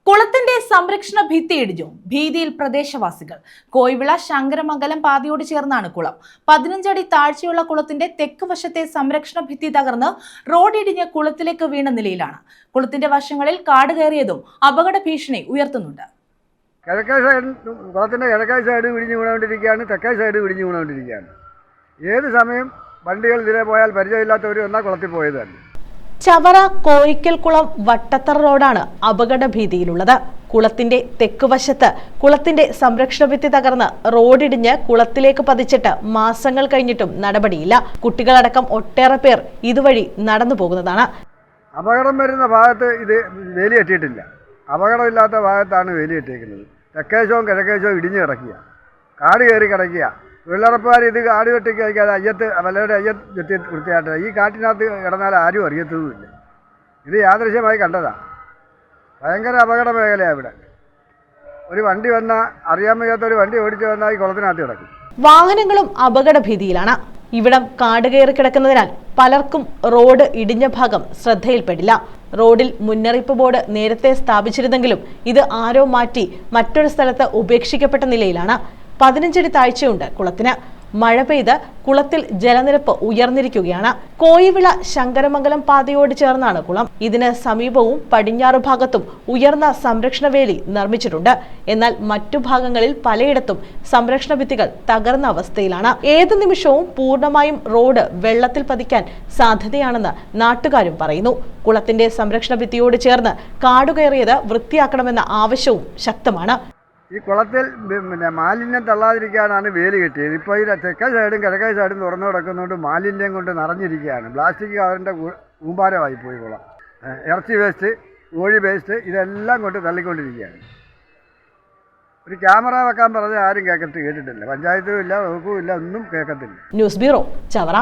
കുളത്തിന്റെ സംരക്ഷണ ഭിത്തി ഇടിഞ്ഞു. ഭീതിയിൽ പ്രദേശവാസികൾ. കോയിവിള ശങ്കരമംഗലം പാതയോട് ചേർന്നാണ് കുളം. 15 അടി താഴ്ചയുള്ള കുളത്തിന്റെ തെക്ക് വശത്തെ സംരക്ഷണ ഭിത്തി തകർന്ന് റോഡ് ഇടിഞ്ഞ് കുളത്തിലേക്ക് വീണ നിലയിലാണ്. കുളത്തിന്റെ വശങ്ങളിൽ കാട് കയറിയതും അപകട ഭീഷണി ഉയർത്തുന്നുണ്ട്. കുളത്തിന്റെ കിഴക്കേ സൈഡ് ഇടിഞ്ഞു വീണുകൊണ്ടിരിക്കുകയാണ്, തെക്കേ സൈഡ് ഇടിഞ്ഞു വീണുകൊണ്ടിരിക്കുകയാണ്. ഏത് സമയം വണ്ടികൾ ഇതിലെ പോയാൽ പരിചയമില്ലാത്തവർ വന്നാൽ കുളത്തിൽ പോയത് തന്നെ. ചവറ കോയിക്കൽക്കുളം വട്ടത്തറ റോഡാണ് അപകട ഭീതിയിലുള്ളത്. കുളത്തിന്റെ തെക്കുവശത്ത് കുളത്തിന്റെ സംരക്ഷണ ഭിത്തി തകർന്ന് റോഡിടിഞ്ഞ് കുളത്തിലേക്ക് പതിച്ചിട്ട് മാസങ്ങൾ കഴിഞ്ഞിട്ടും നടപടിയില്ല. കുട്ടികളടക്കം ഒട്ടേറെ പേർ ഇതുവഴി നടന്നു പോകുന്നതാണ്. അപകടം വരുന്ന ഭാഗത്ത് ഇത് വേലി കെട്ടിയിട്ടില്ല. അപകടമില്ലാത്ത ഭാഗത്താണ് വേലി കെട്ടിയിരിക്കുന്നത്. തെക്കേശവും കിഴക്കേശവും ഇടിഞ്ഞു കിടക്കുക, കാട് കയറി കിടക്കുക. തൊഴിലുറപ്പുകാർ ഇത് കാട് വെട്ടി കഴിക്കാതെ അയ്യത്ത് വല്ലവരുടെ അയ്യത്ത് വെട്ടി വൃത്തിയായിട്ട് ഈ കാട്ടിനകത്ത് കിടന്നാൽ ആരും അറിയത്തതുമില്ല. ഇത് യാദൃശ്യമായി കണ്ടതാണ്. ഭയങ്കര അപകട മേഖലയാണ് ഇവിടെ. ഒരു വണ്ടി വന്നാൽ അറിയാൻ വയ്യാത്ത ഒരു വണ്ടി ഓടിച്ചു വന്നാൽ ഈ കുളത്തിനകത്ത് കിടക്കും. വാഹനങ്ങളും അപകട ഭീതിയിലാണ്. ഇവിടം കാട് കയറി കിടക്കുന്നതിനാൽ പലർക്കും റോഡ് ഇടിഞ്ഞ ഭാഗം ശ്രദ്ധയിൽപ്പെടില്ല. റോഡിൽ മുന്നറിയിപ്പ് ബോർഡ് നേരത്തെ സ്ഥാപിച്ചിരുന്നെങ്കിലും ഇത് ആരോ മാറ്റി മറ്റൊരു സ്ഥലത്ത് ഉപേക്ഷിക്കപ്പെട്ട നിലയിലാണ്. 15 അടി താഴ്ചയുണ്ട് കുളത്തിന്. മഴ പെയ്ത് കുളത്തിൽ ജലനിരപ്പ് ഉയർന്നിരിക്കുകയാണ്. കോയിവിള ശങ്കരമംഗലം പാതയോട് ചേർന്നാണ് കുളം. ഇതിന് സമീപവും പടിഞ്ഞാറു ഭാഗത്തും ഉയർന്ന സംരക്ഷണ വേലി നിർമ്മിച്ചിട്ടുണ്ട്. എന്നാൽ മറ്റു ഭാഗങ്ങളിൽ പലയിടത്തും സംരക്ഷണ ഭിത്തികൾ തകർന്ന അവസ്ഥയിലാണ്. ഏതു നിമിഷവും പൂർണ്ണമായും റോഡ് വെള്ളത്തിൽ പതിക്കാൻ സാധ്യതയാണെന്ന് നാട്ടുകാരും പറയുന്നു. കുളത്തിന്റെ സംരക്ഷണ ഭിത്തിയോട് ചേർന്ന് കാടുകയറിയത് വൃത്തിയാക്കണമെന്ന ആവശ്യവും ശക്തമാണ്. ഈ കുളത്തിൽ മാലിന്യം തള്ളാതിരിക്കാനാണ് വേലി കെട്ടിയത്. ഇപ്പോൾ ഈ തെക്കേ സൈഡും കിഴക്കേ സൈഡും തുറന്നു കിടക്കുന്നതുകൊണ്ട് മാലിന്യം കൊണ്ട് നിറഞ്ഞിരിക്കുകയാണ്. പ്ലാസ്റ്റിക് കവറിൻ്റെ കൂമ്പാരമായി പോയി കുളം. ഇറച്ചി വേസ്റ്റ്, കോഴി വേസ്റ്റ് ഇതെല്ലാം കൊണ്ട് തള്ളിക്കൊണ്ടിരിക്കുകയാണ്. ഒരു ക്യാമറ വെക്കാൻ പറഞ്ഞാൽ ആരും കേട്ടിട്ടില്ല. പഞ്ചായത്തും ഇല്ല, വകുപ്പും ഇല്ല, ഒന്നും കേൾക്കത്തില്ല. News bureau, Chavara.